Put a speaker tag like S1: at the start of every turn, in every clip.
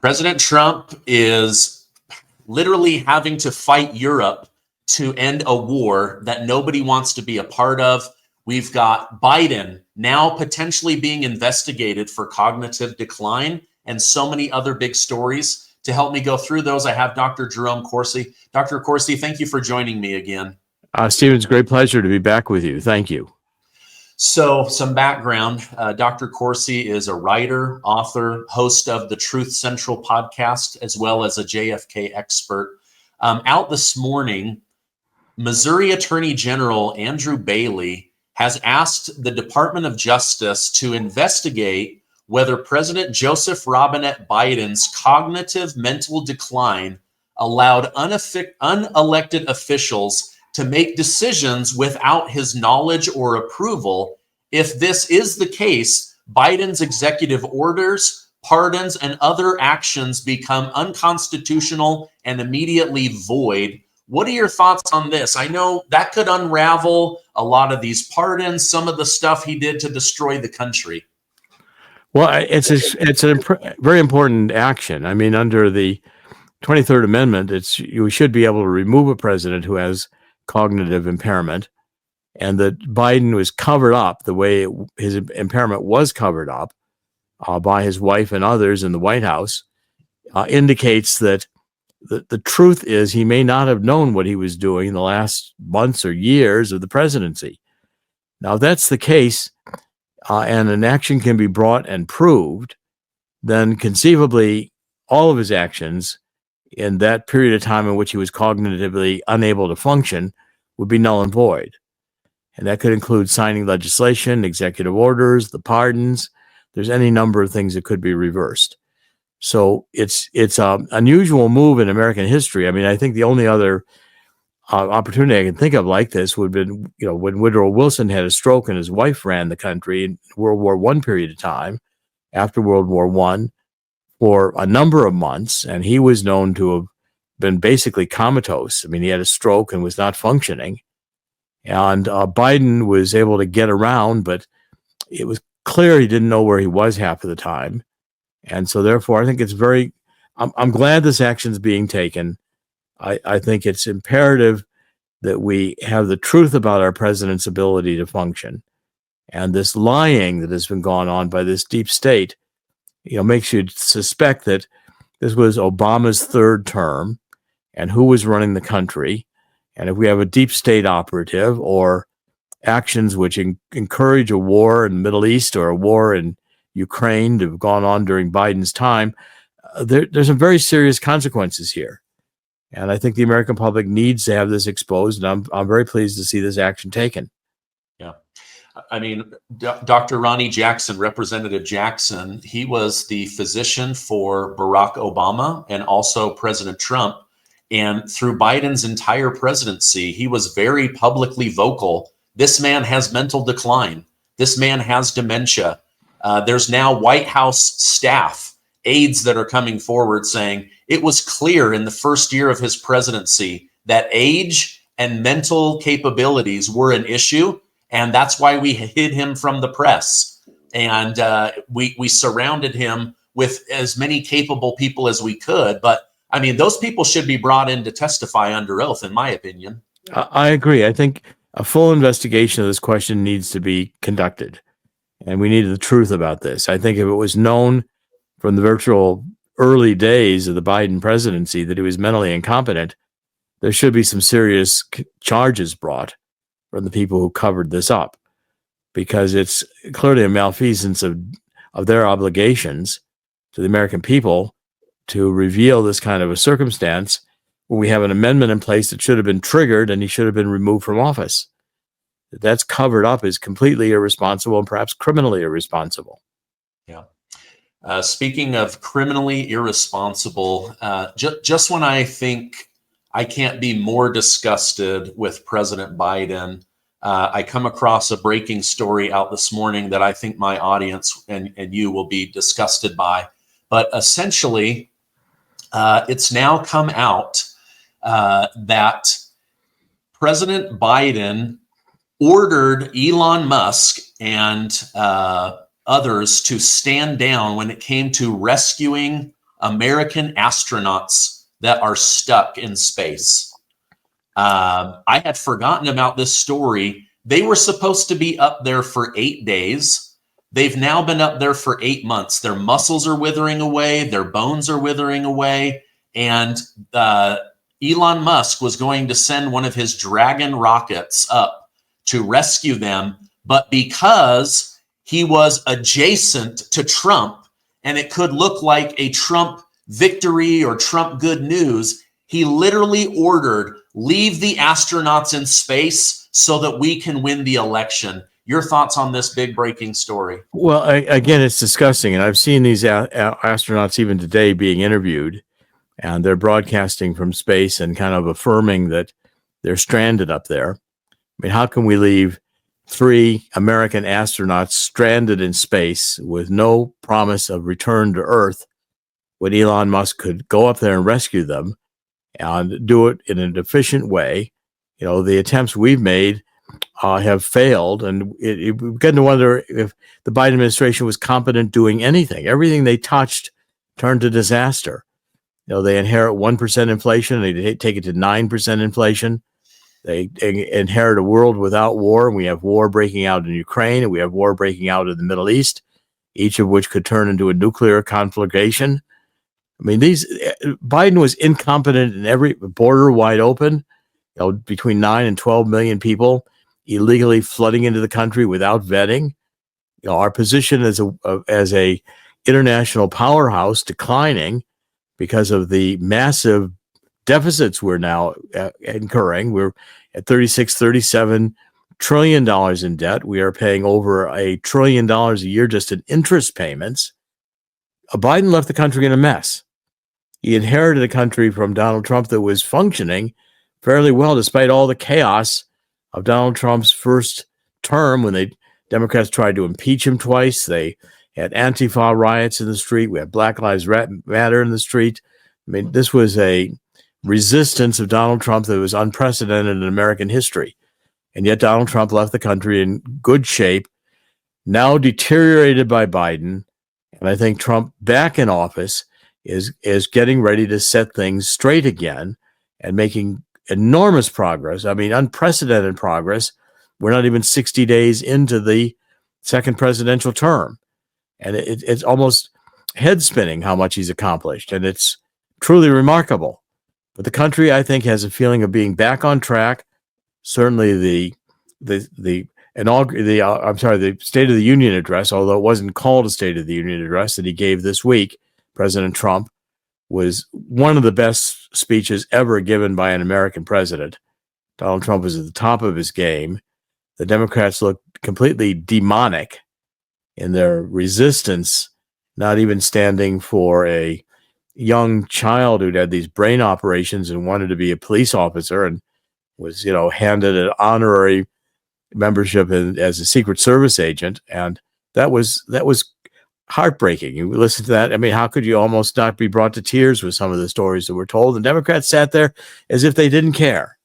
S1: President Trump is literally having to fight Europe to end a war that nobody wants to be a part of. We've got Biden now potentially being investigated for cognitive decline and so many other big stories. To help me go through those, I have Dr. Jerome Corsi. Dr. Corsi, thank you for joining me again.
S2: Stephen, it's a great pleasure to be back with you. Thank you.
S1: So some background, Dr. Corsi is a writer, author, host of the Truth Central podcast, as well as a JFK expert. Out this morning, Missouri Attorney General Andrew Bailey has asked the Department of Justice to investigate whether President Joseph Robinette Biden's cognitive mental decline allowed unelected officials to make decisions without his knowledge or approval. If this is the case, Biden's executive orders, pardons, and other actions become unconstitutional and immediately void. What are your thoughts on this? I know that could unravel a lot of these pardons, some of the stuff he did to destroy the country.
S2: Well, it's a very important action. I mean, under the 23rd Amendment, you should be able to remove a president who has cognitive impairment, and that Biden was covered up the way his impairment was covered up by his wife and others in the White House indicates that the truth is he may not have known what he was doing in the last months or years of the presidency. Now, if that's the case, and an action can be brought and proved, then conceivably all of his actions in that period of time in which he was cognitively unable to function would be null and void. And that could include signing legislation, executive orders, the pardons. There's any number of things that could be reversed. So it's an unusual move in American history. I mean, I think the only other opportunity I can think of like this would have been, when Woodrow Wilson had a stroke and his wife ran the country in World War I period of time, after World War I, for a number of months, and he was known to have been basically comatose. I mean, he had a stroke and was not functioning. And Biden was able to get around, but it was clear he didn't know where he was half of the time. And so therefore, I think it's I'm glad this action is being taken. I think it's imperative that we have the truth about our president's ability to function. And this lying that has been going on by this deep state, makes you suspect that this was Obama's third term and who was running the country. And if we have a deep state operative or actions which encourage a war in the Middle East or a war in Ukraine to have gone on during Biden's time, there's some very serious consequences here. And I think the American public needs to have this exposed, and I'm very pleased to see this action taken.
S1: Yeah. I mean, Dr. Ronnie Jackson, Representative Jackson, he was the physician for Barack Obama and also President Trump. And through Biden's entire presidency, he was very publicly vocal. This man has mental decline. This man has dementia. There's now White House staff, aides that are coming forward saying it was clear in the first year of his presidency that age and mental capabilities were an issue. And that's why we hid him from the press. And we surrounded him with as many capable people as we could. But I mean, those people should be brought in to testify under oath, in my opinion.
S2: I agree. I think a full investigation of this question needs to be conducted. And we need the truth about this. I think if it was known from the virtual early days of the Biden presidency that he was mentally incompetent, there should be some serious charges brought from the people who covered this up, because it's clearly a malfeasance of their obligations to the American people to reveal this kind of a circumstance when we have an amendment in place that should have been triggered and he should have been removed from office. That's covered up is completely irresponsible and perhaps criminally irresponsible.
S1: Yeah. Speaking of criminally irresponsible, just when I think I can't be more disgusted with President Biden, I come across a breaking story out this morning that I think my audience and you will be disgusted by. But essentially, it's now come out that President Biden ordered Elon Musk and others to stand down when it came to rescuing American astronauts that are stuck in space. I had forgotten about this story. They were supposed to be up there for 8 days. They've now been up there for 8 months. Their muscles are withering away. Their bones are withering away. And Elon Musk was going to send one of his Dragon rockets up to rescue them. But because he was adjacent to Trump, and it could look like a Trump victory or Trump good news, he literally ordered, leave the astronauts in space so that we can win the election. Your thoughts on this big breaking story?
S2: Well, again, it's disgusting. And I've seen these astronauts even today being interviewed, and they're broadcasting from space and kind of affirming that they're stranded up there. I mean, how can we leave 3 American astronauts stranded in space with no promise of return to Earth when Elon Musk could go up there and rescue them and do it in an efficient way? You know, the attempts we've made have failed, and we've begun to wonder if the Biden administration was competent doing anything. Everything they touched turned to disaster. You know, they inherit 1% inflation, they take it to 9% inflation. They inherit a world without war, and we have war breaking out in Ukraine, and we have war breaking out in the Middle East, each of which could turn into a nuclear conflagration. I mean, Biden was incompetent in every border wide open, you know, between 9 and 12 million people illegally flooding into the country without vetting. You know, our position as a international powerhouse declining because of the massive deficits we're now incurring. We're at $37 trillion in debt. We are paying over $1 trillion a year just in interest payments. Biden left the country in a mess. He inherited a country from Donald Trump that was functioning fairly well, despite all the chaos of Donald Trump's first term when the Democrats tried to impeach him twice. They had Antifa riots in the street. We had Black Lives Matter in the street. I mean, this was a resistance of Donald Trump that was unprecedented in American history. And yet Donald Trump left the country in good shape, now deteriorated by Biden. And I think Trump back in office is getting ready to set things straight again and making enormous progress. I mean, unprecedented progress. We're not even 60 days into the second presidential term. And it's almost head spinning how much he's accomplished. And it's truly remarkable. But the country, I think, has a feeling of being back on track. Certainly the State of the Union address, although it wasn't called a State of the Union address that he gave this week, President Trump, was one of the best speeches ever given by an American president. Donald Trump was at the top of his game. The Democrats looked completely demonic in their resistance, not even standing for a young child who'd had these brain operations and wanted to be a police officer and was, you know, handed an honorary membership as a Secret Service agent. And that was heartbreaking. You listen to that. I mean, how could you almost not be brought to tears with some of the stories that were told? The Democrats sat there as if they didn't care.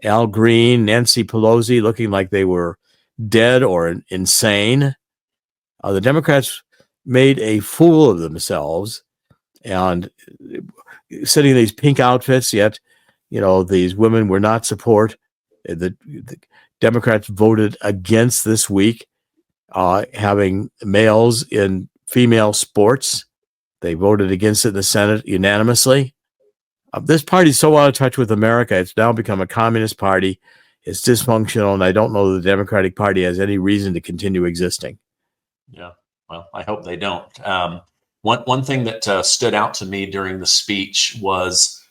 S2: Al Green, Nancy Pelosi looking like they were dead or insane. The Democrats made a fool of themselves and sitting in these pink outfits, yet, you know, these women were not support. The Democrats voted against this week having males in female sports. They voted against it in the Senate unanimously. This party is so out of touch with America. It's now become a communist party. It's dysfunctional, and I don't know that the Democratic Party has any reason to continue existing.
S1: Yeah, well, I hope they don't. One thing that stood out to me during the speech was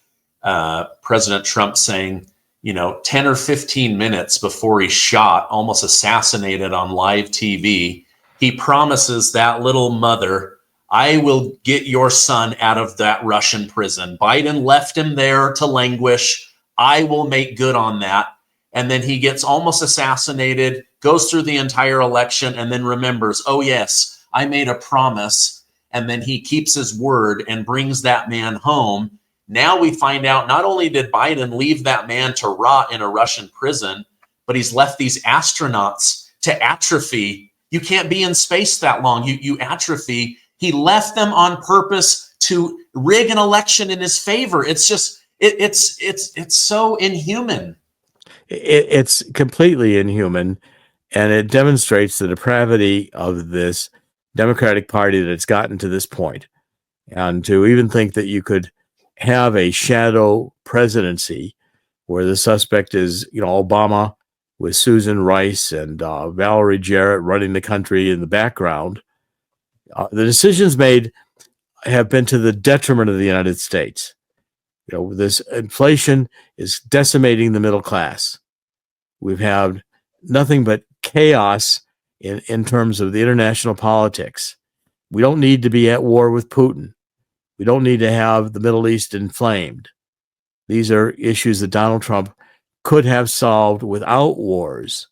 S1: President Trump saying, you know, 10 or 15 minutes before he's shot, almost assassinated on live TV, he promises that little mother, I will get your son out of that Russian prison. Biden left him there to languish. I will make good on that. And then he gets almost assassinated, goes through the entire election, and then remembers, oh, yes, I made a promise. And then he keeps his word and brings that man home. Now we find out not only did Biden leave that man to rot in a Russian prison, but he's left these astronauts to atrophy. You can't be in space that long. You atrophy. He left them on purpose to rig an election in his favor. It's just, it's so inhuman.
S2: It's completely inhuman, and it demonstrates the depravity of this Democratic Party that it's gotten to this point. And to even think that you could have a shadow presidency where the suspect is, Obama with Susan Rice and Valerie Jarrett running the country in the background. The decisions made have been to the detriment of the United States. This inflation is decimating the middle class. We've had nothing but chaos in terms of the international politics. We don't need to be at war with Putin. We don't need to have the Middle East inflamed. These are issues that Donald Trump could have solved without wars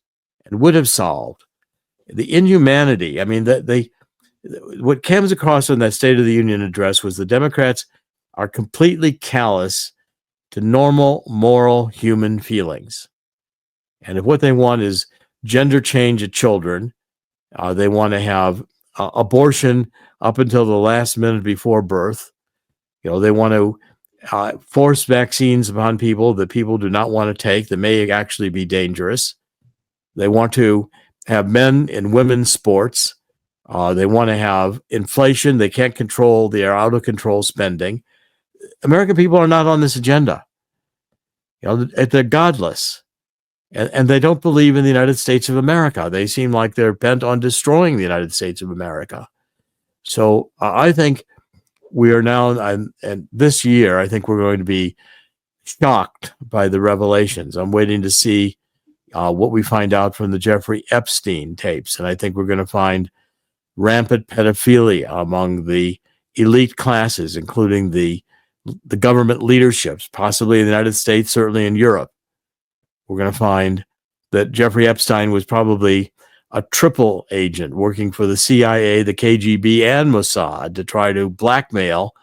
S2: and would have solved. The inhumanity, what comes across in that State of the Union address was the Democrats are completely callous to normal, moral, human feelings. And if what they want is gender change of children, they want to have abortion up until the last minute before birth. They want to force vaccines upon people that people do not want to take that may actually be dangerous. They want to have men and women's sports. They want to have inflation. They can't control their out of control spending. American people are not on this agenda. They're godless. And they don't believe in the United States of America. They seem like they're bent on destroying the United States of America. So I think we are now, and this year, I think we're going to be shocked by the revelations. I'm waiting to see what we find out from the Jeffrey Epstein tapes. And I think we're going to find rampant pedophilia among the elite classes, including the government leaderships, possibly in the United States, certainly in Europe. We're going to find that Jeffrey Epstein was probably a triple agent working for the CIA, the KGB, and Mossad to try to blackmail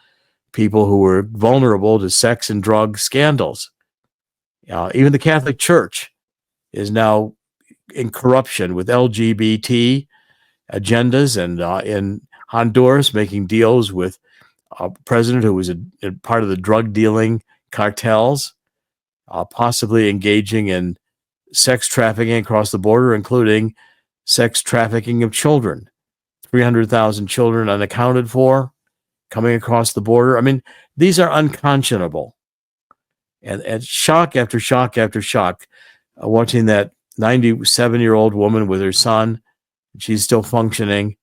S2: people who were vulnerable to sex and drug scandals. Even the Catholic Church is now in corruption with LGBT agendas, and in Honduras making deals with a president who was a part of the drug dealing cartels, possibly engaging in sex trafficking across the border, including sex trafficking of children. 300,000 children unaccounted for coming across the border. These are unconscionable. And shock after shock after shock, watching that 97-year-old woman with her son, she's still functioning,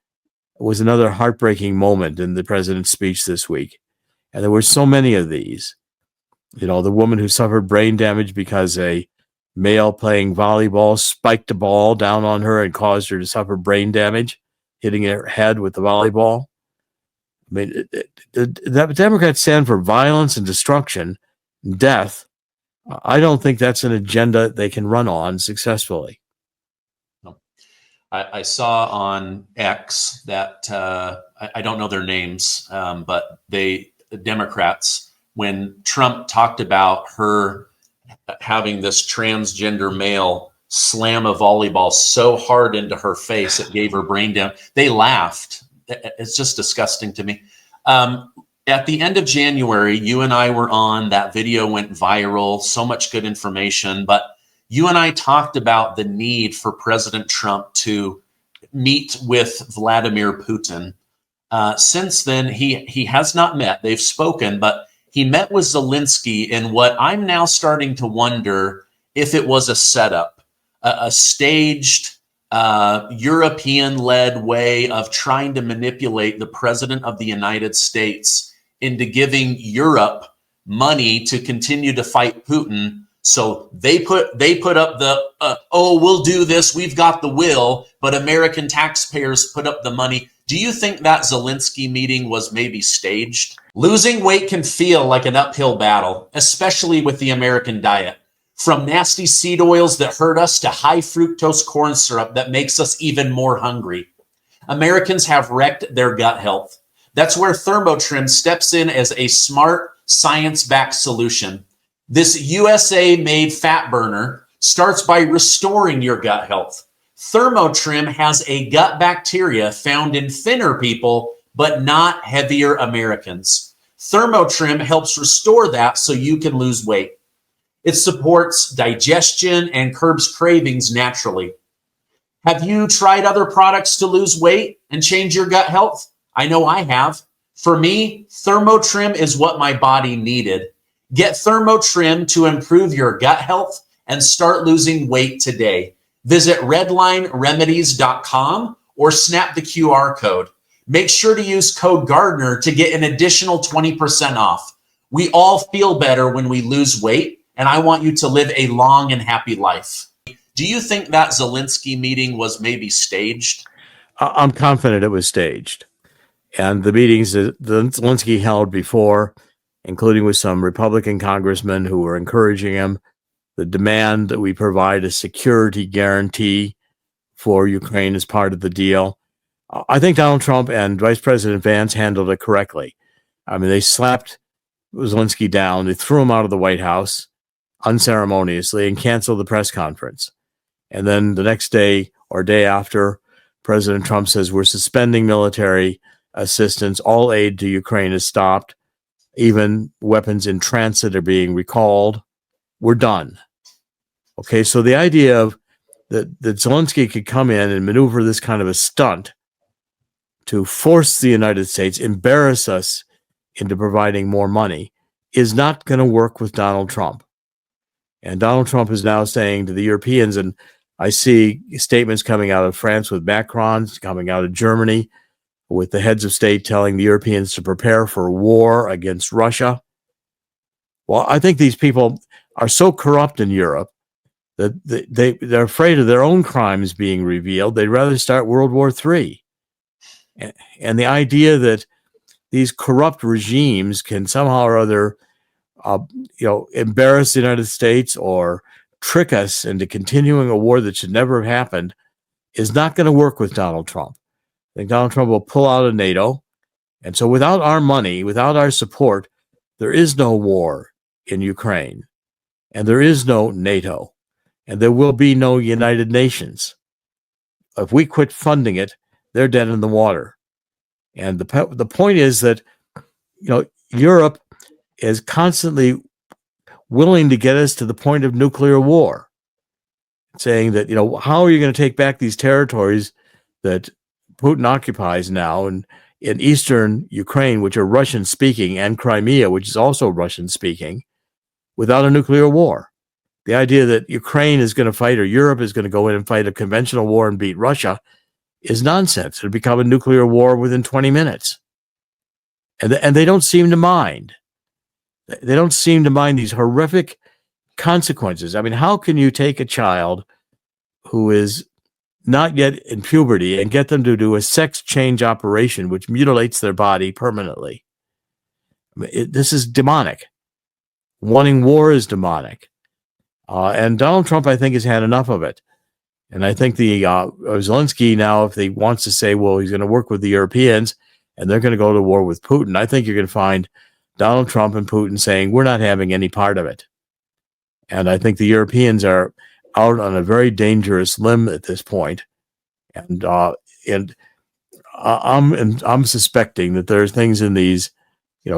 S2: was another heartbreaking moment in the president's speech this week. And there were so many of these. The woman who suffered brain damage because a male playing volleyball spiked a ball down on her and caused her to suffer brain damage, hitting her head with the volleyball. The Democrats stand for violence and destruction and death. I don't think that's an agenda they can run on successfully.
S1: I saw on X that I don't know their names, but Democrats, when Trump talked about her having this transgender male slam a volleyball so hard into her face it gave her brain damage, they laughed. It's just disgusting to me. At the end of January, you and I were on, that video went viral, so much good information, but you and I talked about the need for President Trump to meet with Vladimir Putin. Since then, he has not met. They've spoken, but he met with Zelensky in what I'm now starting to wonder if it was a setup, a staged European-led way of trying to manipulate the President of the United States into giving Europe money to continue to fight Putin. So they put up the, we'll do this, we've got the will, but American taxpayers put up the money. Do you think that Zelensky meeting was maybe staged? Losing weight can feel like an uphill battle, especially with the American diet. From nasty seed oils that hurt us to high fructose corn syrup that makes us even more hungry. Americans have wrecked their gut health. That's where Thermotrim steps in as a smart, science-backed solution. This USA-made fat burner starts by restoring your gut health. Thermotrim has a gut bacteria found in thinner people but not heavier Americans. Thermotrim helps restore that so you can lose weight. It supports digestion and curbs cravings naturally. Have you tried other products to lose weight and change your gut health? I know I have. For me, Thermotrim is what my body needed. Get Thermotrim to improve your gut health and start losing weight today. Visit redlineremedies.com or snap the QR code. Make sure to use code Gardner to get an additional 20% off. We all feel better when we lose weight, and I want you to live a long and happy life. Do you think that Zelensky meeting was maybe staged?
S2: I'm confident it was staged. And the meetings that Zelensky held before, including with some Republican congressmen who were encouraging him, the demand that we provide a security guarantee for Ukraine as part of the deal. I think Donald Trump and Vice President Vance handled it correctly. I mean, they slapped Zelensky down. They threw him out of the White House unceremoniously and canceled the press conference. And then the next day or day after, President Trump says, we're suspending military assistance. All aid to Ukraine is stopped. Even weapons in transit are being recalled. We're done. Okay, so the idea of that Zelensky could come in and maneuver this kind of a stunt to force the United States, embarrass us into providing more money, is not going to work with Donald Trump. And Donald Trump is now saying to the Europeans, and I see statements coming out of France with Macron, coming out of Germany, with the heads of state telling the Europeans to prepare for war against Russia. Well, I think these people are so corrupt in Europe that they're afraid of their own crimes being revealed. They'd rather start World War III. And the idea that these corrupt regimes can somehow or other, embarrass the United States or trick us into continuing a war that should never have happened is not going to work with Donald Trump. I think Donald Trump will pull out of NATO. And so without our money, without our support, there is no war in Ukraine. And there is no NATO. And there will be no United Nations. If we quit funding it, they're dead in the water. And the point is that, Europe is constantly willing to get us to the point of nuclear war, saying that, how are you going to take back these territories that Putin occupies now in eastern Ukraine, which are Russian speaking, and Crimea, which is also Russian speaking, without a nuclear war? The idea that Ukraine is going to fight, or Europe is going to go in and fight a conventional war and beat Russia, is nonsense. It'll become a nuclear war within 20 minutes. And they don't seem to mind. They don't seem to mind these horrific consequences. I mean, how can you take a child who is not yet in puberty and get them to do a sex change operation which mutilates their body permanently? I mean, this is demonic. Wanting war is demonic. And Donald Trump, I think, has had enough of it. And I think the Zelensky now, if he wants to say, well, he's going to work with the Europeans and they're going to go to war with Putin, I think you're going to find Donald Trump and Putin saying, we're not having any part of it. And I think the Europeans are out on a very dangerous limb at this point. And I'm suspecting that there's things in these,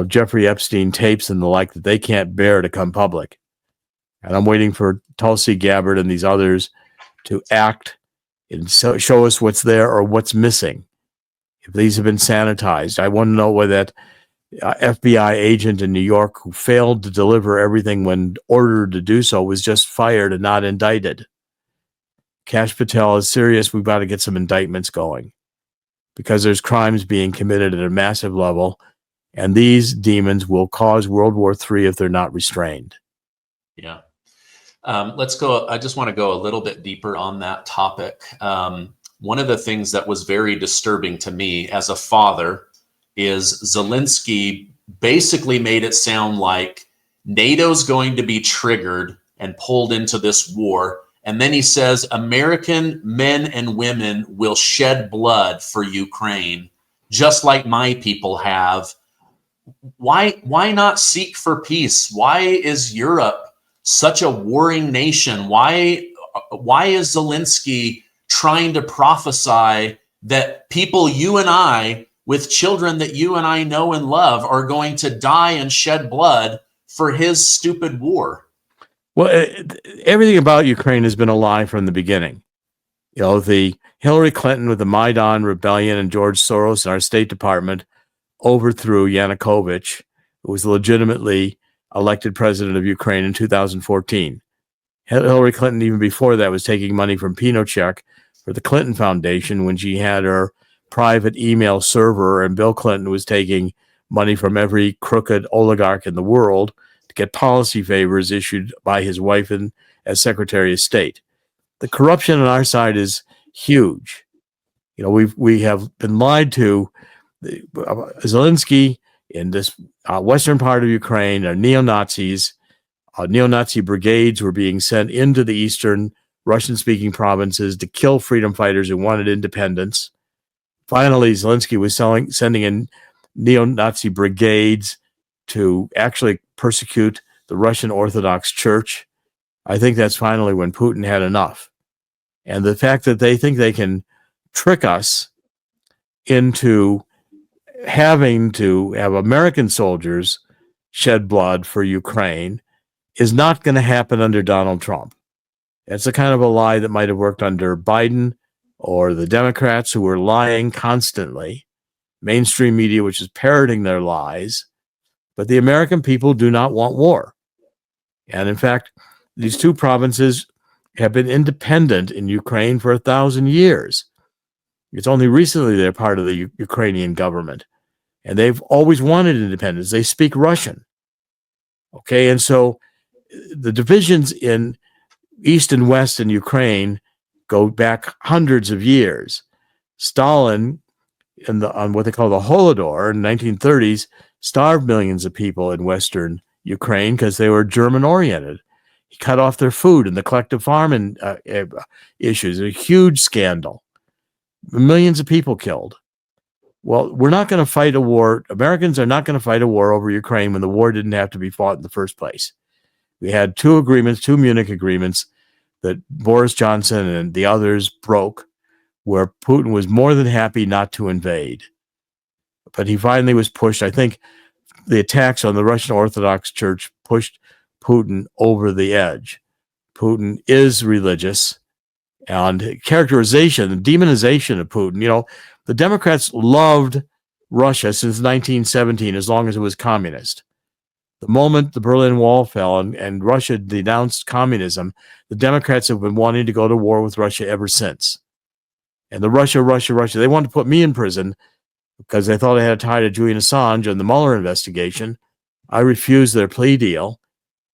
S2: Jeffrey Epstein tapes and the like that they can't bear to come public. And I'm waiting for Tulsi Gabbard and these others to act and show us what's there or what's missing. If these have been sanitized, I want to know whether that FBI agent in New York who failed to deliver everything when ordered to do so was just fired and not indicted. Kash Patel is serious. We've got to get some indictments going because there's crimes being committed at a massive level, and these demons will cause World War III if they're not restrained.
S1: Yeah. Let's go. I just want to go a little bit deeper on that topic. One of the things that was very disturbing to me as a father is Zelensky basically made it sound like NATO's going to be triggered and pulled into this war. And then he says, American men and women will shed blood for Ukraine, just like my people have. Why not seek for peace? Why is Europe such a warring nation? Why is Zelensky trying to prophesy that people, you and I, with children that you and I know and love are going to die and shed blood for his stupid war.
S2: Well, everything about Ukraine has been a lie from the beginning. You know, the Hillary Clinton with the Maidan rebellion and George Soros in our State Department overthrew Yanukovych, who was legitimately elected president of Ukraine in 2014. Hillary Clinton, even before that, was taking money from Pinochet for the Clinton Foundation when she had her private email server, and Bill Clinton was taking money from every crooked oligarch in the world to get policy favors issued by his wife as Secretary of State. The corruption on our side is huge. You know, we have been lied to. Zelensky in this western part of Ukraine are neo-Nazis. Neo-Nazi brigades were being sent into the eastern Russian-speaking provinces to kill freedom fighters who wanted independence. Finally, Zelensky was sending in neo-Nazi brigades to actually persecute the Russian Orthodox Church. I think that's finally when Putin had enough. And the fact that they think they can trick us into having to have American soldiers shed blood for Ukraine is not going to happen under Donald Trump. It's a kind of a lie that might have worked under Biden or the Democrats, who were lying constantly, mainstream media, which is parroting their lies. But the American people do not want war. And in fact, these two provinces have been independent in Ukraine for 1,000 years. It's only recently they're part of the Ukrainian government. And they've always wanted independence. They speak Russian. Okay, and so the divisions in East and West in Ukraine go back hundreds of years. Stalin, on what they call the Holodomor in the 1930s, starved millions of people in Western Ukraine because they were German-oriented. He cut off their food and the collective farming issues. A huge scandal. Millions of people killed. Well, we're not going to fight a war. Americans are not going to fight a war over Ukraine when the war didn't have to be fought in the first place. We had two Munich agreements that Boris Johnson and the others broke, where Putin was more than happy not to invade. But he finally was pushed. I think the attacks on the Russian Orthodox Church pushed Putin over the edge. Putin is religious, and characterization, the demonization of Putin. You know, the Democrats loved Russia since 1917, as long as it was communist. The moment the Berlin Wall fell and Russia denounced communism, the Democrats have been wanting to go to war with Russia ever since. And the Russia, they wanted to put me in prison because they thought I had a tie to Julian Assange and the Mueller investigation. I refused their plea deal.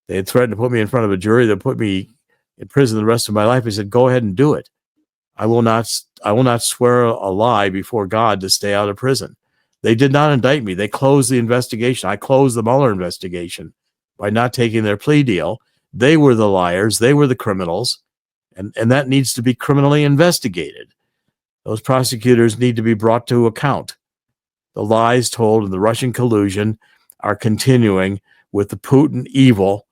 S2: They had threatened to put me in front of a jury that put me in prison the rest of my life. I said, go ahead and do it. I will not swear a lie before God to stay out of prison. They did not indict me. They closed the investigation. I closed the Mueller investigation by not taking their plea deal. They were the liars. They were the criminals. And that needs to be criminally investigated. Those prosecutors need to be brought to account. The lies told in the Russian collusion are continuing with the Putin evil.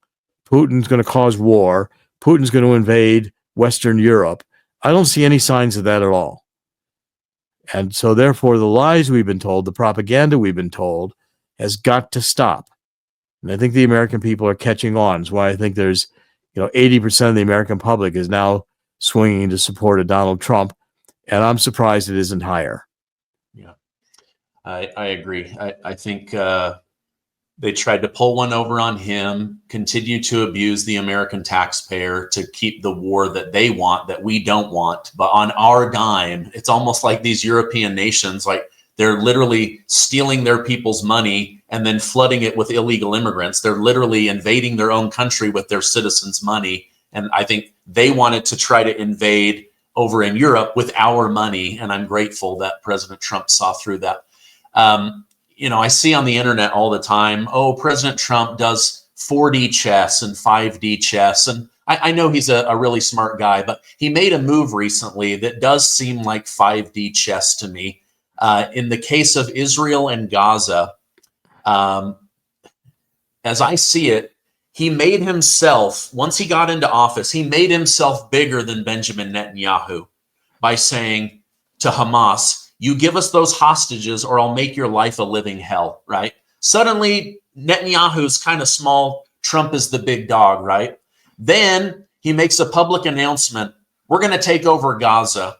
S2: Putin's going to cause war. Putin's going to invade Western Europe. I don't see any signs of that at all. And so therefore, the lies we've been told, the propaganda we've been told, has got to stop. And I think the American people are catching on. That's why I think there's, 80% of the American public is now swinging to support a Donald Trump. And I'm surprised it isn't higher.
S1: Yeah, I agree. I think they tried to pull one over on him, continue to abuse the American taxpayer to keep the war that they want, that we don't want. But on our dime, it's almost like these European nations, like they're literally stealing their people's money and then flooding it with illegal immigrants. They're literally invading their own country with their citizens' money. And I think they wanted to try to invade over in Europe with our money. And I'm grateful that President Trump saw through that. I see on the internet all the time, President Trump does 4D chess and 5D chess. And I know he's a really smart guy, but he made a move recently that does seem like 5D chess to me. In the case of Israel and Gaza, as I see it, he made himself, once he got into office, he made himself bigger than Benjamin Netanyahu by saying to Hamas, you give us those hostages or I'll make your life a living hell, right? Suddenly, Netanyahu's kind of small, Trump is the big dog, right? Then he makes a public announcement. We're going to take over Gaza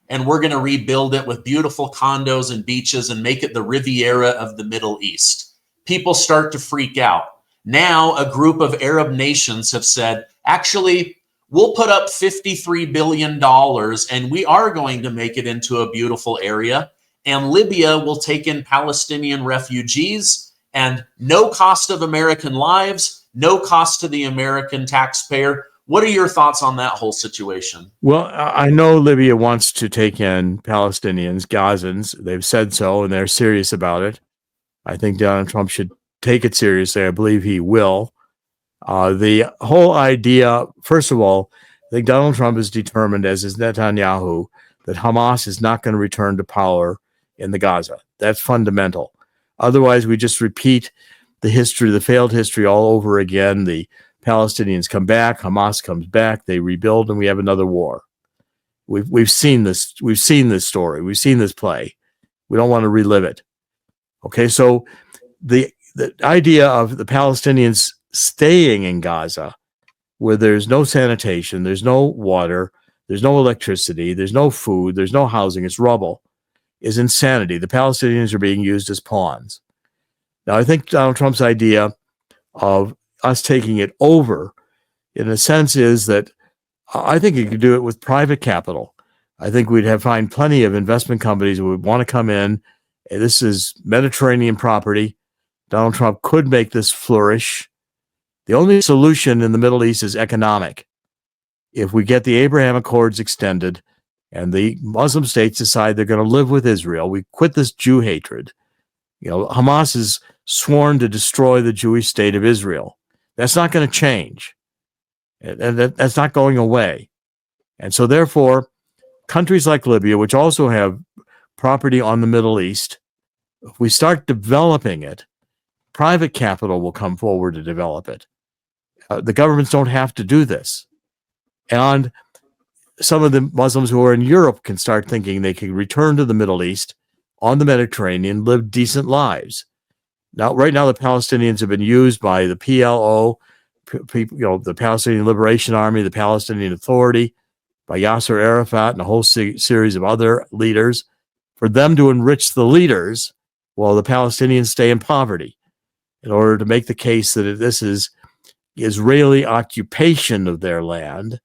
S1: and we're going to rebuild it with beautiful condos and beaches and make it the Riviera of the Middle East. People start to freak out. Now, a group of Arab nations have said, actually, we'll put up $53 billion and we are going to make it into a beautiful area. And Libya will take in Palestinian refugees and no cost of American lives, no cost to the American taxpayer. What are your thoughts on that whole situation?
S2: Well, I know Libya wants to take in Palestinians, Gazans. They've said so, and they're serious about it. I think Donald Trump should take it seriously. I believe he will. The whole idea, first of all, I think Donald Trump is determined, as is Netanyahu, that Hamas is not going to return to power in the Gaza. That's fundamental. Otherwise, we just repeat the history, the failed history all over again. The Palestinians come back, Hamas comes back, they rebuild, and we have another war. We've seen this. We've seen this story. We've seen this play. We don't want to relive it. Okay, so the idea of the Palestinians staying in Gaza, where there's no sanitation, there's no water, there's no electricity, there's no food, there's no housing, it's rubble, is insanity. The Palestinians are being used as pawns. Now, I think Donald Trump's idea of us taking it over, in a sense, is that I think he could do it with private capital. I think we'd find plenty of investment companies who would want to come in. This is Mediterranean property. Donald Trump could make this flourish. The only solution in the Middle East is economic. If we get the Abraham Accords extended and the Muslim states decide they're going to live with Israel, we quit this Jew hatred. Hamas has sworn to destroy the Jewish state of Israel. That's not going to change. And that's not going away. And so therefore, countries like Libya, which also have property on the Middle East, if we start developing it, private capital will come forward to develop it. The governments don't have to do this. And some of the Muslims who are in Europe can start thinking they can return to the Middle East on the Mediterranean, live decent lives. Now, right now, the Palestinians have been used by the PLO, the Palestinian Liberation Army, the Palestinian Authority, by Yasser Arafat and a whole series of other leaders, for them to enrich the leaders while the Palestinians stay in poverty, in order to make the case that this is Israeli occupation of their land.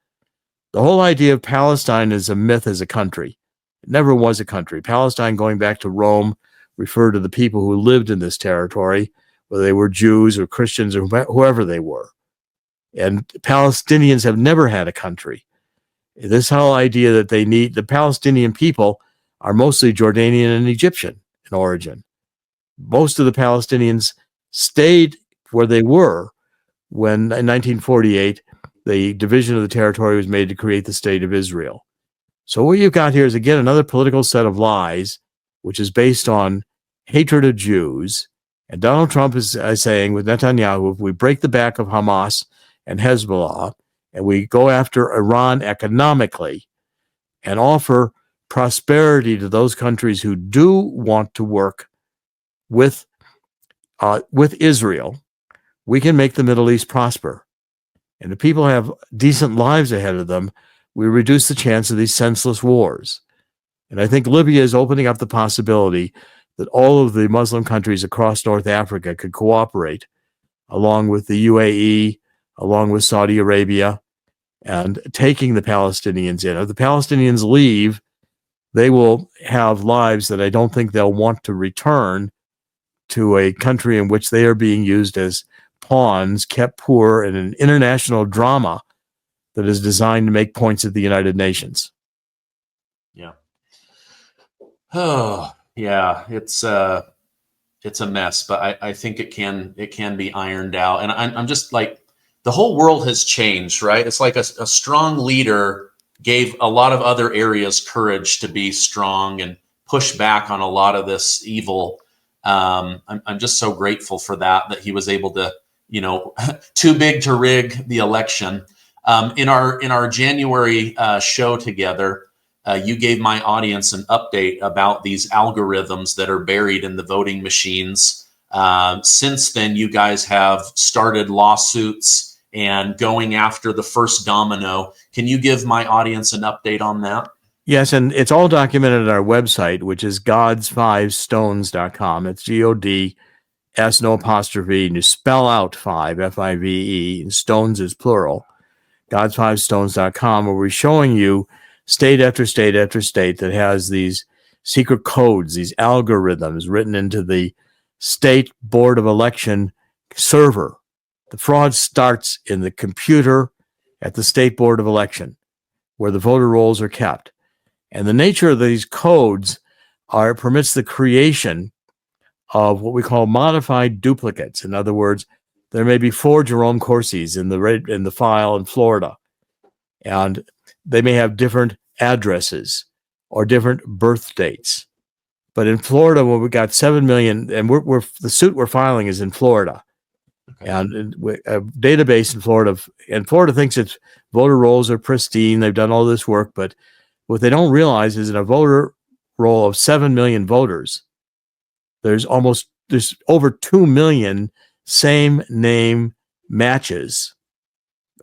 S2: The whole idea of Palestine is a myth as a country. It never was a country. Palestine, going back to Rome, referred to the people who lived in this territory, whether they were Jews or Christians or whoever they were. And Palestinians have never had a country. This whole idea that the Palestinian people are mostly Jordanian and Egyptian in origin. Most of the Palestinians stayed where they were when, in 1948, the division of the territory was made to create the state of Israel. So what you've got here is, again, another political set of lies, which is based on hatred of Jews. And Donald Trump is saying with Netanyahu, if we break the back of Hamas and Hezbollah, and we go after Iran economically and offer prosperity to those countries who do want to work with Israel, we can make the Middle East prosper. And if people have decent lives ahead of them, we reduce the chance of these senseless wars. And I think Libya is opening up the possibility that all of the Muslim countries across North Africa could cooperate, along with the UAE, along with Saudi Arabia, and taking the Palestinians in. If the Palestinians leave, they will have lives that I don't think they'll want to return to a country in which they are being used as pawns, kept poor in an international drama that is designed to make points at the United Nations.
S1: Yeah. Oh, yeah. It's a mess, but I think it can be ironed out. And I'm just like, the whole world has changed, right? It's like a strong leader gave a lot of other areas courage to be strong and push back on a lot of this evil. I'm just so grateful for that he was able to, too big to rig the election. In our January show together, you gave my audience an update about these algorithms that are buried in the voting machines. Since then, you guys have started lawsuits and going after the first domino. Can you give my audience an update on that?
S2: Yes, and it's all documented at our website, which is gods5stones.com. It's GODS, no apostrophe, and you spell out 5, F-I-V-E, and stones is plural, gods5stones.com, where we're showing you state after state after state that has these secret codes, these algorithms written into the state board of election server. The fraud starts in the computer at the state board of election, where the voter rolls are kept. And the nature of these codes permits the creation of what we call modified duplicates. In other words, there may be 4 Jerome Corsis in the file in Florida, and they may have different addresses or different birth dates. But in Florida, where we got 7 million, and the suit we're filing is in Florida, okay. And a database in Florida, and Florida thinks its voter rolls are pristine. They've done all this work, but what they don't realize is in a voter roll of 7 million voters, there's over 2 million same name matches.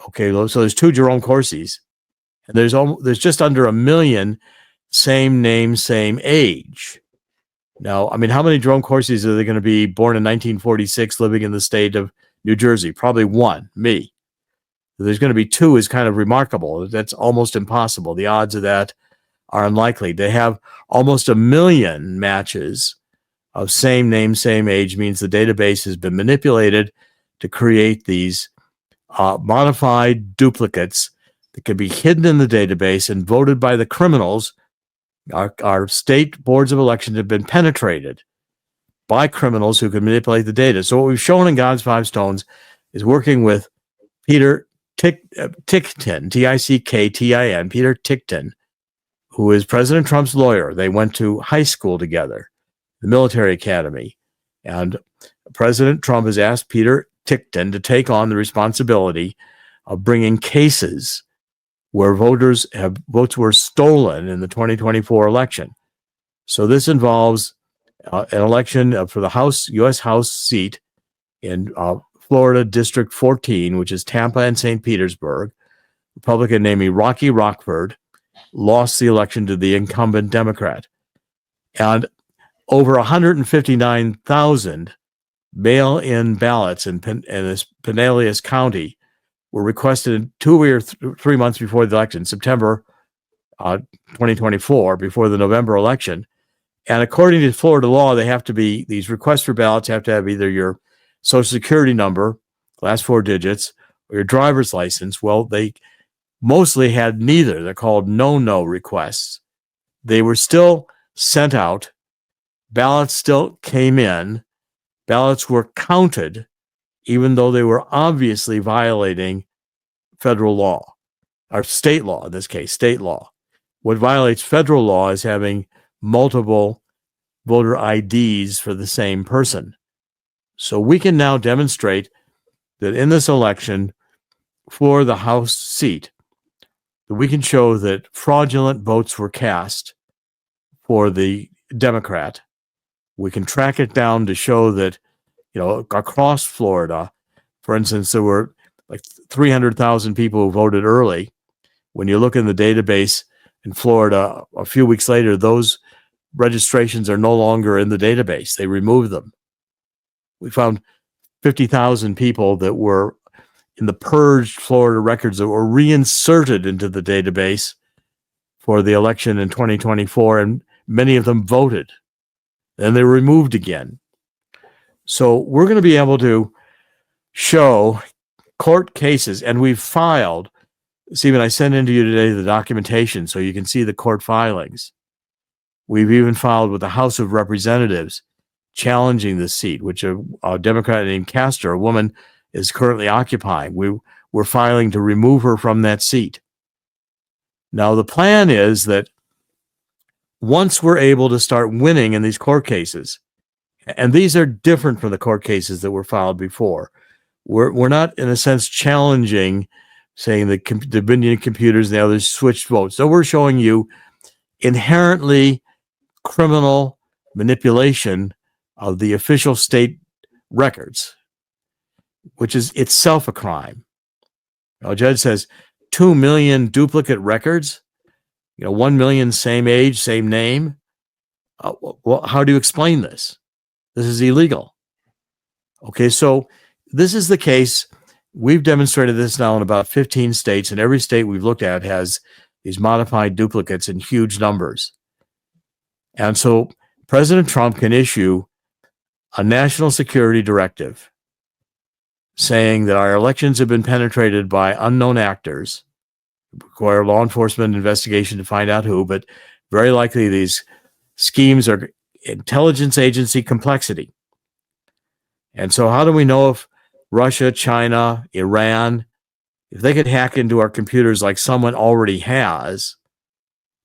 S2: Okay, so there's 2 Jerome Corsis, and there's just under 1 million same name, same age. Now, I mean, how many Jerome Corsis are there going to be born in 1946 living in the state of New Jersey? Probably 1, me. There's going to be 2 is kind of remarkable. That's almost impossible. The odds of that are unlikely. They have almost 1 million matches of same name, same age, means the database has been manipulated to create these modified duplicates that can be hidden in the database and voted by the criminals. Our state boards of election have been penetrated by criminals who can manipulate the data. So what we've shown in God's 5 Stones is working with Peter Ticktin, T-I-C-K-T-I-N, Peter Ticktin, who is President Trump's lawyer. They went to high school together, the military academy. And President Trump has asked Peter Ticktin to take on the responsibility of bringing cases where votes were stolen in the 2024 election. So this involves an election for the U.S. House seat in Florida District 14, which is Tampa and St. Petersburg. Republican named Rocky Rockford lost the election to the incumbent Democrat. And over 159,000 mail-in ballots in Pinellas County were requested 2 or 3 months before the election, September 2024, before the November election. And according to Florida law, these requests for ballots have to have either your social security number, last 4 digits, or your driver's license. Well, they mostly had neither. They're called no requests. They were still sent out. Ballots still came in. Ballots were counted, even though they were obviously violating federal law, or state law in this case, state law. What violates federal law is having multiple voter IDs for the same person. So we can now demonstrate that in this election for the House seat, that we can show that fraudulent votes were cast for the Democrat. We can track it down to show that, across Florida, for instance, there were like 300,000 people who voted early. When you look in the database in Florida, a few weeks later, those registrations are no longer in the database. They removed them. We found 50,000 people that were in the purged Florida records that were reinserted into the database for the election in 2024, and many of them voted. Then they were removed again. So we're going to be able to show court cases, and we've filed. Stephen, I sent into you today the documentation so you can see the court filings. We've even filed with the House of Representatives challenging the seat, which a Democrat named Castor, a woman, is currently occupying. We're filing to remove her from that seat. Now, the plan is that once we're able to start winning in these court cases, and these are different from the court cases that were filed before, we're not, in a sense, challenging, saying that the Dominion computers and the others switched votes. So we're showing you inherently criminal manipulation of the official state records, which is itself a crime. A judge says 2 million duplicate records, 1 million same age, same name. Well, how do you explain this? This is illegal. Okay, so this is the case. We've demonstrated this now in about 15 states, and every state we've looked at has these modified duplicates in huge numbers. And so President Trump can issue a national security directive saying that our elections have been penetrated by unknown actors, require law enforcement investigation to find out who, but very likely these schemes are intelligence agency complexity. And so how do we know if Russia, China, Iran, if they could hack into our computers like someone already has,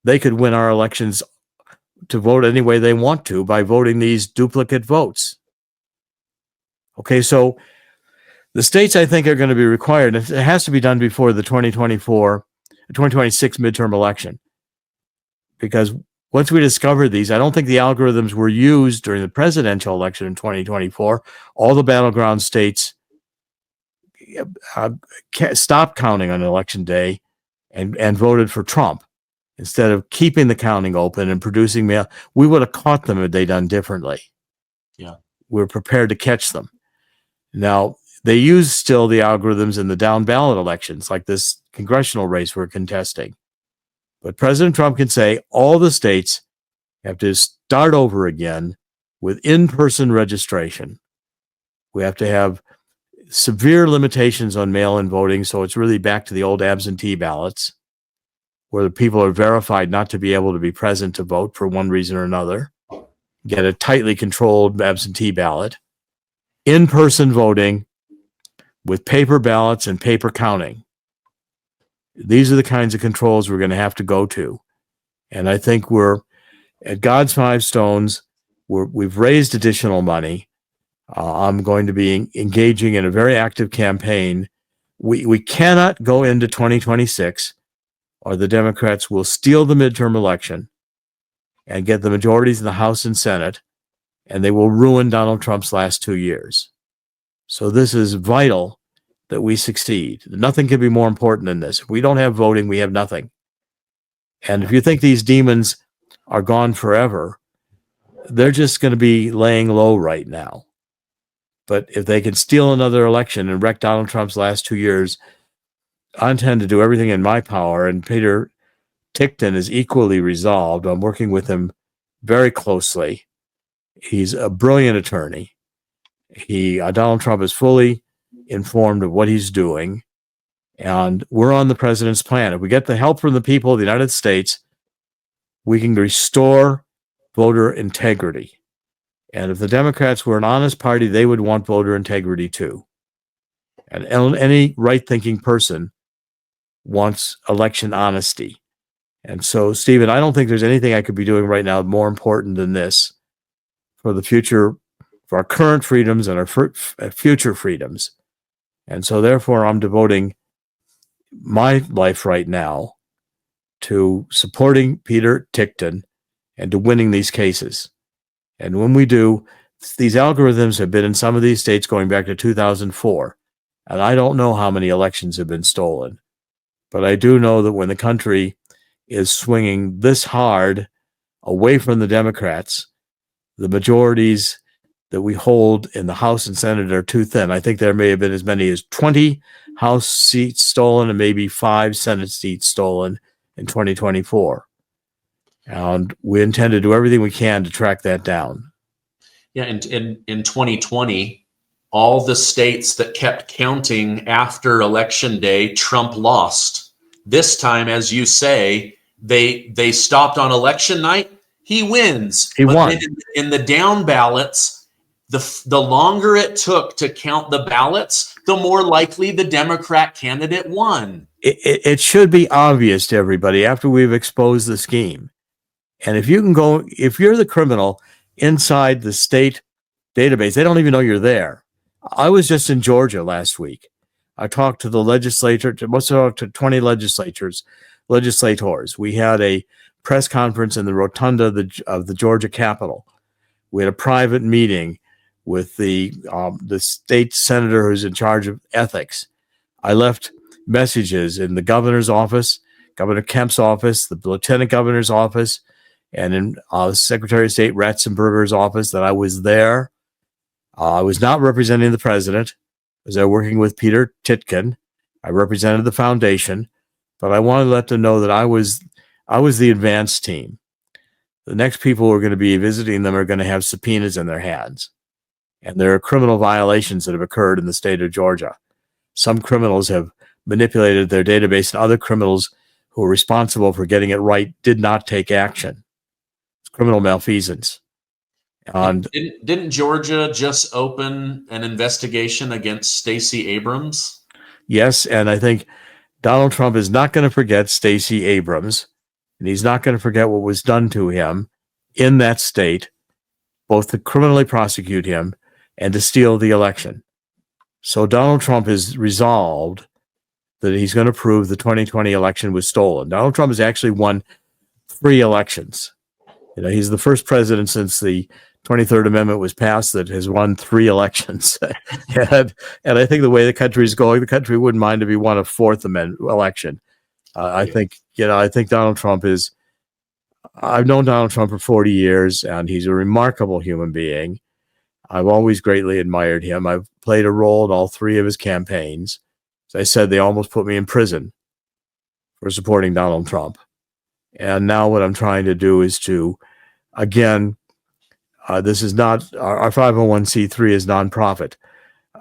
S2: they could win our elections to vote any way they want to by voting these duplicate votes. Okay, so the states, I think, are going to be required, and it has to be done before the 2026 midterm election. Because once we discover these, I don't think the algorithms were used during the presidential election in 2024. All the battleground states stopped counting on election day and voted for Trump instead of keeping the counting open and producing mail. We would have caught them had they done differently.
S1: Yeah,
S2: we're prepared to catch them. Now, they use still the algorithms in the down ballot elections, like this congressional race we're contesting. But President Trump can say all the states have to start over again with in-person registration. We have to have severe limitations on mail-in voting, so it's really back to the old absentee ballots, where the people are verified not to be able to be present to vote for one reason or another. Get a tightly controlled absentee ballot. In-person voting with paper ballots and paper counting. These are the kinds of controls we're going to have to go to. And I think we're at God's Five Stones. We've raised additional money. I'm going to be engaging in a very active campaign. We cannot go into 2026 or the Democrats will steal the midterm election and get the majorities in the House and Senate, and they will ruin Donald Trump's last 2 years. So this is vital that we succeed. Nothing can be more important than this. If we don't have voting, we have nothing. And if you think these demons are gone forever, they're just going to be laying low right now. But if they can steal another election and wreck Donald Trump's last 2 years, I intend to do everything in my power. And Peter Tickton is equally resolved. I'm working with him very closely. He's a brilliant attorney. Donald Trump is fully informed of what he's doing, and we're on the president's plan. If we get the help from the people of the United States, we can restore voter integrity. And if the Democrats were an honest party, they would want voter integrity too. And any right-thinking person wants election honesty. And so, Stephen, I don't think there's anything I could be doing right now more important than this for the future, for our current freedoms and our future freedoms. And so, therefore, I'm devoting my life right now to supporting Peter Tickton and to winning these cases. And when we do, these algorithms have been in some of these states going back to 2004. And I don't know how many elections have been stolen. But I do know that when the country is swinging this hard away from the Democrats, the majorities that we hold in the House and Senate are too thin. I think there may have been as many as 20 House seats stolen and maybe 5 Senate seats stolen in 2024. And we intend to do everything we can to track that down.
S1: Yeah, and in 2020, all the states that kept counting after Election Day, Trump lost. This time, as you say, they stopped on election night. He wins.
S2: He won.
S1: In the down ballots, the longer it took to count the ballots, the more likely the Democrat candidate won.
S2: It should be obvious to everybody after we've exposed the scheme. And if you're the criminal inside the state database, they don't even know you're there. I was just in Georgia last week. I talked to the legislature, to 20 legislators. We had a press conference in the rotunda of the Georgia Capitol. We had a private meeting with the state senator who's in charge of ethics. I left messages in the governor's office, Governor Kemp's office, the lieutenant governor's office, and in Secretary of State Ratzenberger's office that I was there. I was not representing the president. I was there working with Peter Titkin. I represented the foundation, but I wanted to let them know that I was the advance team. The next people who are going to be visiting them are going to have subpoenas in their hands. And there are criminal violations that have occurred in the state of Georgia. Some criminals have manipulated their database, and other criminals who are responsible for getting it right did not take action. It's criminal malfeasance. And
S1: didn't Georgia just open an investigation against Stacey Abrams?
S2: Yes, and I think Donald Trump is not going to forget Stacey Abrams, and he's not going to forget what was done to him in that state, both to criminally prosecute him and to steal the election. So Donald Trump is resolved that he's going to prove the 2020 election was stolen. Donald Trump has actually won 3 elections. He's the first president since the 23rd Amendment was passed that has won 3 elections. and I think the way the country is going, the country wouldn't mind if he won a 4th Amendment election. I think Donald Trump is, I've known Donald Trump for 40 years, and he's a remarkable human being. I've always greatly admired him. I've played a role in all 3 of his campaigns. As I said, they almost put me in prison for supporting Donald Trump. And now what I'm trying to do is to, again, this is not, our 501c3 is nonprofit.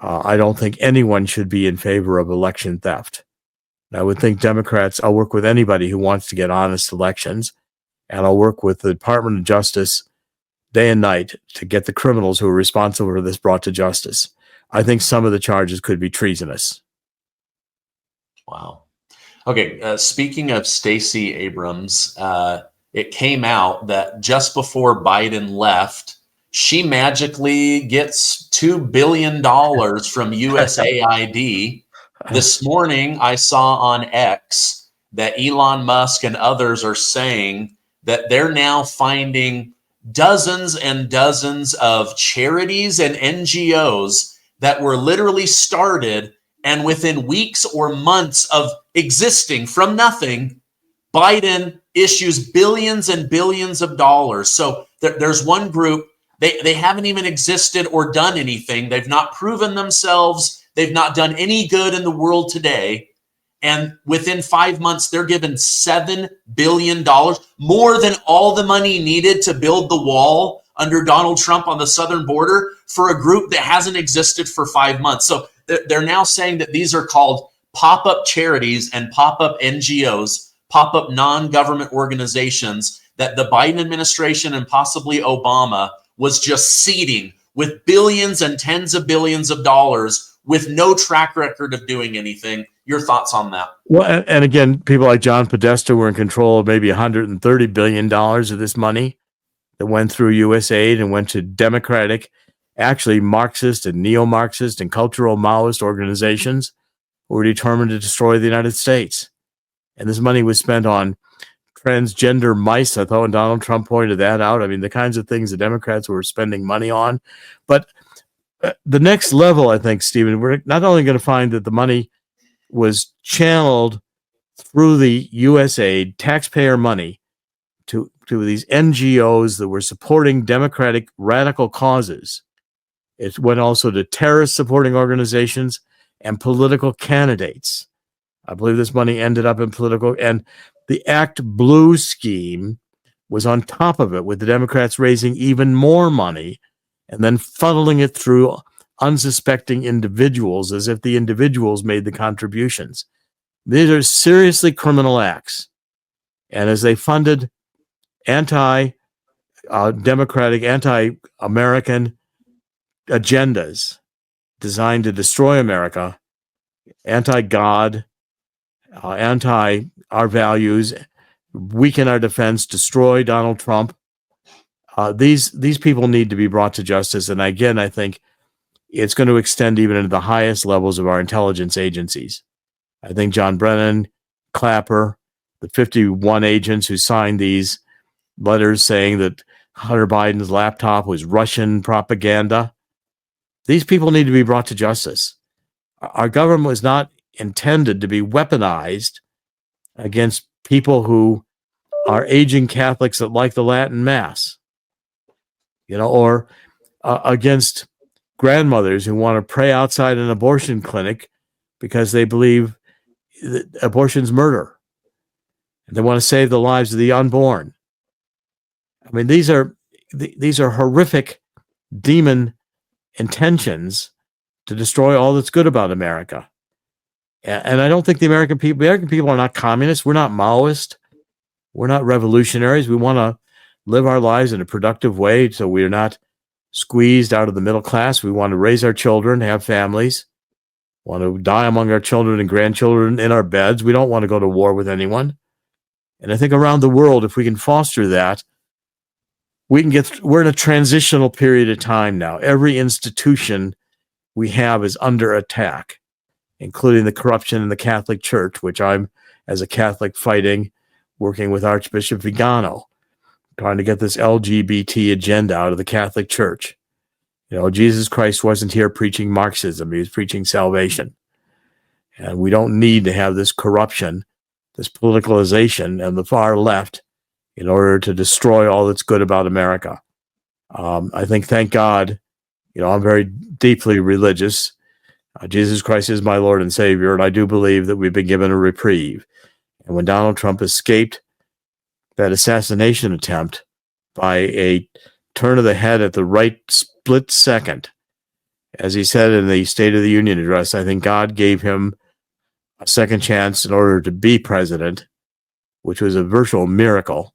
S2: I don't think anyone should be in favor of election theft. I would think Democrats, I'll work with anybody who wants to get honest elections, and I'll work with the Department of Justice day and night to get the criminals who are responsible for this brought to justice. I think some of the charges could be treasonous.
S1: Wow. Okay, speaking of Stacey Abrams, it came out that just before Biden left, she magically gets $2 billion from USAID. This morning, I saw on X that Elon Musk and others are saying that they're now finding dozens and dozens of charities and NGOs that were literally started, and within weeks or months of existing from nothing, Biden issues billions and billions of dollars. So there's one group, they haven't even existed or done anything. They've not proven themselves. They've not done any good in the world today. And within 5 months, they're given $7 billion, more than all the money needed to build the wall under Donald Trump on the southern border for a group that hasn't existed for 5 months. So they're now saying that these are called pop-up charities and pop-up NGOs, pop-up non-government organizations that the Biden administration and possibly Obama was just seeding with billions and tens of billions of dollars with no track record of doing anything. Your thoughts on that?
S2: Well, and again, people like John Podesta were in control of maybe $130 billion of this money that went through USAID and went to Democratic, actually Marxist and neo-Marxist and cultural Maoist organizations who were determined to destroy the United States. And this money was spent on transgender mice, I thought, and Donald Trump pointed that out. I mean, the kinds of things the Democrats were spending money on. But the next level, I think, Stephen, we're not only going to find that the money was channeled through the USAID taxpayer money to these NGOs that were supporting democratic radical causes. It went also to terrorist supporting organizations and political candidates. I believe this money ended up in political, and the Act Blue scheme was on top of it, with the Democrats raising even more money and then funneling it through unsuspecting individuals as if the individuals made the contributions. These are seriously criminal acts. And as they funded anti-democratic, anti-American agendas designed to destroy America, anti-God, anti our values, weaken our defense, destroy Donald Trump, these people need to be brought to justice. And again, I think it's going to extend even into the highest levels of our intelligence agencies. I think John Brennan, Clapper, the 51 agents who signed these letters saying that Hunter Biden's laptop was Russian propaganda. These people need to be brought to justice. Our government was not intended to be weaponized against people who are aging Catholics that like the Latin Mass, or against grandmothers who want to pray outside an abortion clinic because they believe that abortion's murder. And they want to save the lives of the unborn. I mean, these are horrific demon intentions to destroy all that's good about America. And I don't think the American people are not communists. We're not Maoist. We're not revolutionaries. We want to live our lives in a productive way so we're not squeezed out of the middle class. We want to raise our children, have families, want to die among our children and grandchildren in our beds. We don't want to go to war with anyone. And I think around the world, if we can foster that, we're in a transitional period of time now. Every institution we have is under attack, including the corruption in the Catholic Church, which I'm, as a Catholic, fighting, working with Archbishop Vigano, trying to get this LGBT agenda out of the Catholic Church. Jesus Christ wasn't here preaching Marxism. He was preaching salvation. And we don't need to have this corruption, this politicalization and the far left in order to destroy all that's good about America. I think, thank God, I'm very deeply religious. Jesus Christ is my Lord and Savior, and I do believe that we've been given a reprieve. And when Donald Trump escaped that assassination attempt by a turn of the head at the right split second, as he said in the State of the Union address, I think God gave him a second chance in order to be president, which was a virtual miracle.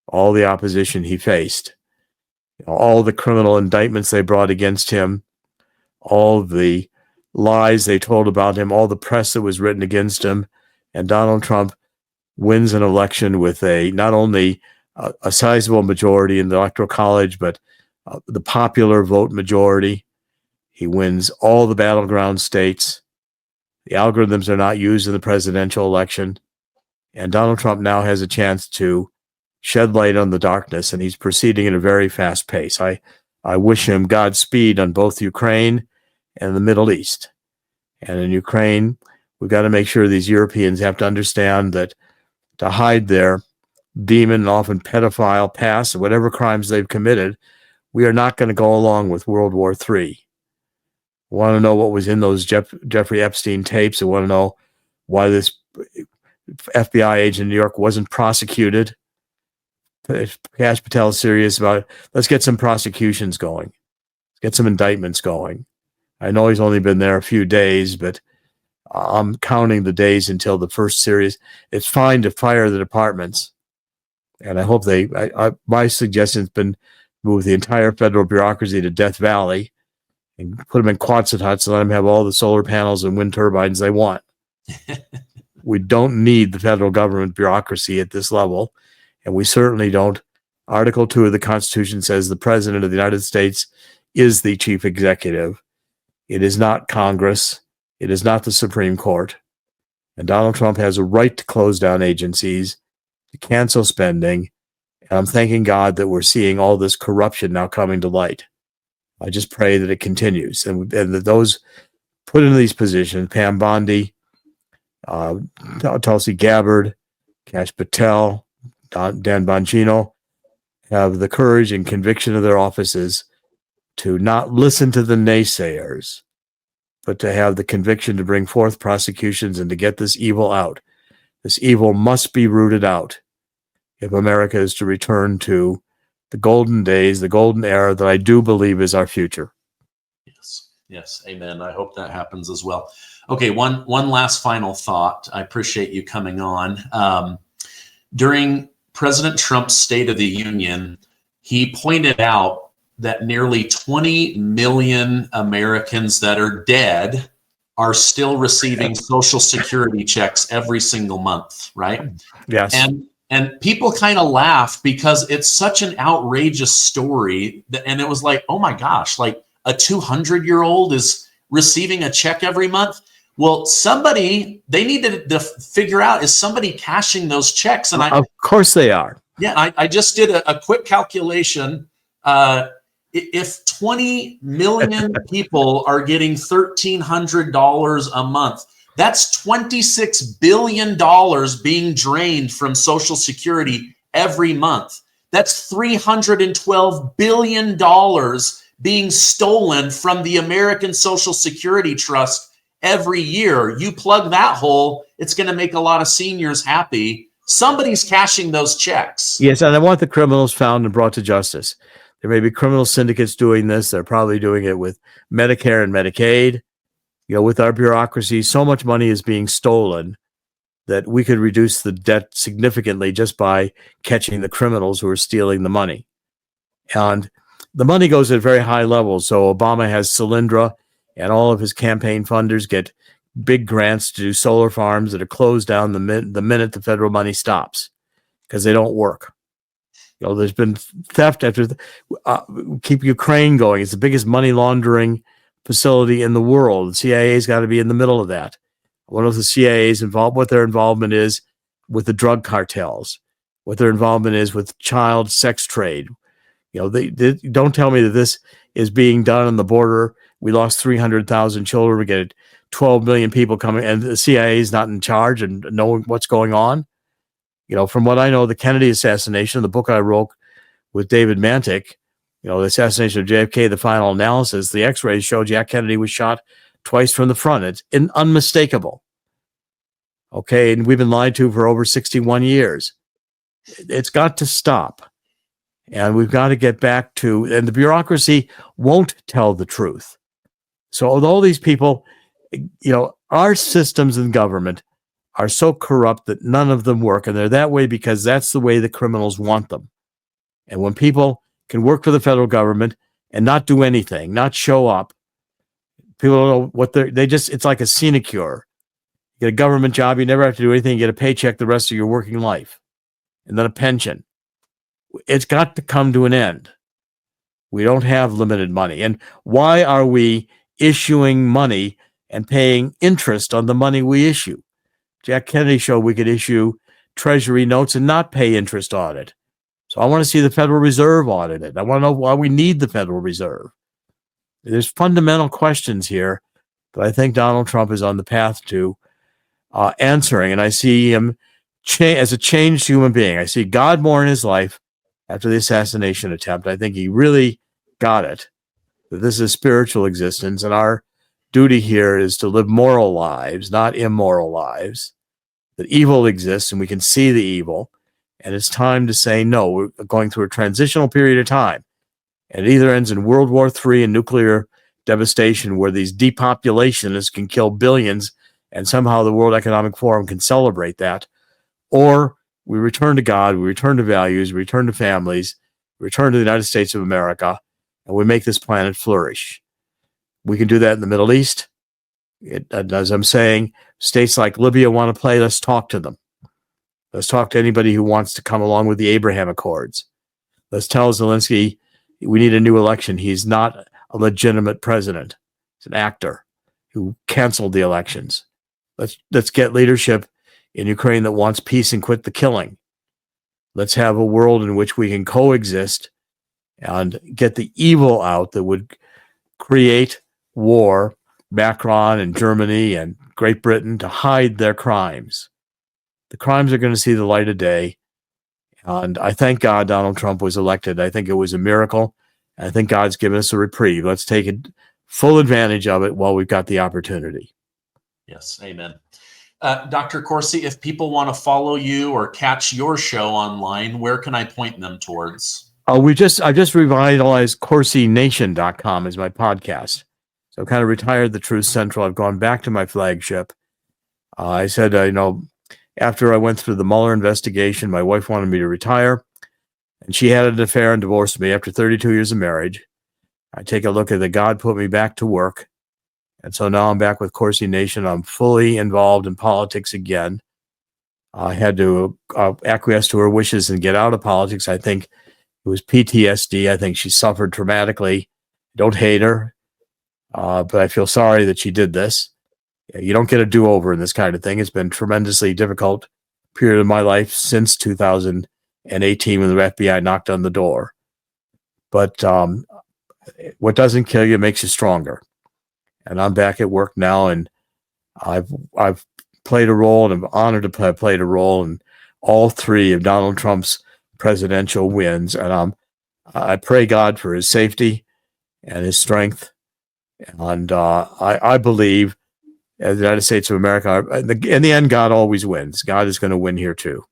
S2: All the opposition he faced, all the criminal indictments they brought against him, all the lies they told about him, all the press that was written against him, and Donald Trump wins an election with not only a sizable majority in the Electoral College, but the popular vote majority. He wins all the battleground states. The algorithms are not used in the presidential election. And Donald Trump now has a chance to shed light on the darkness, and he's proceeding at a very fast pace. I wish him Godspeed on both Ukraine and the Middle East. And in Ukraine, we've got to make sure these Europeans have to understand that to hide their demon and often pedophile past and whatever crimes they've committed, we are not going to go along with World War III. We want to know what was in those Jeffrey Epstein tapes. We want to know why this FBI agent in New York wasn't prosecuted. Kash Patel is serious about it. Let's get some prosecutions going. Let's get some indictments going. I know he's only been there a few days, but I'm counting the days until the first series. It's fine to fire the departments. And I hope my suggestion has been move the entire federal bureaucracy to Death Valley and put them in Quonset huts and let them have all the solar panels and wind turbines they want. We don't need the federal government bureaucracy at this level. And we certainly don't. Article 2 of the Constitution says the President of the United States is the chief executive. It is not Congress. It is not the Supreme Court. And Donald Trump has a right to close down agencies, to cancel spending. And I'm thanking God that we're seeing all this corruption now coming to light. I just pray that it continues. And that those put into these positions, Pam Bondi, Tulsi Gabbard, Kash Patel, Dan Bongino, have the courage and conviction of their offices to not listen to the naysayers, but to have the conviction to bring forth prosecutions and to get this evil out. This evil must be rooted out if America is to return to the golden days, the golden era that I do believe is our future.
S1: Yes, amen. I hope that happens as well. Okay, one last final thought. I appreciate you coming on. During President Trump's State of the Union, he pointed out that nearly 20 million Americans that are dead are still receiving Social Security checks every single month, right?
S2: Yes.
S1: And people kind of laugh because it's such an outrageous story. And it was like, oh my gosh, like a 200-year-old is receiving a check every month. Well, they need to figure out, is somebody cashing those checks? And
S2: Of course they are.
S1: Yeah, I just did a quick calculation. If 20 million people are getting $1,300 a month, that's $26 billion being drained from Social Security every month. That's $312 billion being stolen from the American Social Security Trust every year. You plug that hole, it's going to make a lot of seniors happy. Somebody's cashing those checks.
S2: Yes, and I want the criminals found and brought to justice. There may be criminal syndicates doing this. They're probably doing it with Medicare and Medicaid. You know, with our bureaucracy, so much money is being stolen that we could reduce the debt significantly just by catching the criminals who are stealing the money. And the money goes at very high levels. So Obama has Solyndra, and all of his campaign funders get big grants to do solar farms that are closed down the minute the federal money stops because they don't work. You know, there's been theft after keep Ukraine going. It's the biggest money laundering facility in the world. The CIA's got to be in the middle of that. I wonder if the CIA's involved, what their involvement is with the drug cartels, what their involvement is with child sex trade. You know, they don't tell me that this is being done on the border. We lost 300,000 children. We get 12 million people coming, and the CIA is not in charge and knowing what's going on. You know, from what I know, the Kennedy assassination, the book I wrote with David Mantik, you know, the assassination of JFK, the final analysis, the x-rays showed Jack Kennedy was shot twice from the front. It's unmistakable. Okay, and we've been lied to for over 61 years. It's got to stop. And we've got to get back to, and the bureaucracy won't tell the truth. So although these people, you know, our systems in government are so corrupt that none of them work. And they're that way because that's the way the criminals want them. And when people can work for the federal government and not do anything, not show up, people don't know what it's like a sinecure. You get a government job, you never have to do anything, you get a paycheck the rest of your working life, and then a pension. It's got to come to an end. We don't have limited money. And why are we issuing money and paying interest on the money we issue? Jack Kennedy showed we could issue treasury notes and not pay interest on it. So I want to see the Federal Reserve audit it. I want to know why we need the Federal Reserve. There's fundamental questions here that I think Donald Trump is on the path to answering. And I see him as a changed human being. I see God more in his life after the assassination attempt. I think he really got it, that this is a spiritual existence, and our duty here is to live moral lives, not immoral lives, that evil exists and we can see the evil, and it's time to say no. We're going through a transitional period of time, and it either ends in World War III and nuclear devastation where these depopulationists can kill billions and somehow the World Economic Forum can celebrate that, or we return to God, we return to values, we return to families, we return to the United States of America, and we make this planet flourish. We can do that in the Middle East. As I'm saying, states like Libya want to play. Let's talk to them. Let's talk to anybody who wants to come along with the Abraham Accords. Let's tell Zelensky we need a new election. He's not a legitimate president. He's an actor who canceled the elections. Let's get leadership in Ukraine that wants peace and quit the killing. Let's have a world in which we can coexist and get the evil out that would create war. Macron and Germany and Great Britain to hide their crimes. The crimes are going to see the light of day. And I thank God Donald Trump was elected. I think it was a miracle. I think God's given us a reprieve. Let's take full advantage of it while we've got the opportunity.
S1: Yes, amen. Dr. Corsi, if people want to follow you or catch your show online, where can I point them towards?
S2: I just revitalized CorsiNation.com as my podcast. So I kind of retired the Truth Central. I've gone back to my flagship. I said, after I went through the Mueller investigation, my wife wanted me to retire, and she had an affair and divorced me after 32 years of marriage. I take a look at that God put me back to work. And so now I'm back with Corsi Nation. I'm fully involved in politics again. I had to acquiesce to her wishes and get out of politics. I think it was PTSD. I think she suffered traumatically. Don't hate her. But I feel sorry that she did this. You don't get a do-over in this kind of thing. It's been a tremendously difficult period of my life since 2018 when the FBI knocked on the door. But what doesn't kill you makes you stronger. And I'm back at work now, and I've played a role, and I'm honored to have played a role in all three of Donald Trump's presidential wins. And I pray God for his safety and his strength. And I believe, as the United States of America, in the end, God always wins. God is going to win here too.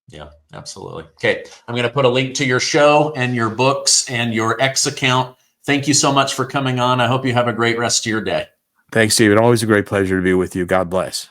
S1: Yeah, absolutely. Okay, I'm going to put a link to your show and your books and your X account. Thank you so much for coming on. I hope you have a great rest of your day.
S2: Thanks, Stephen. Always a great pleasure to be with you. God bless.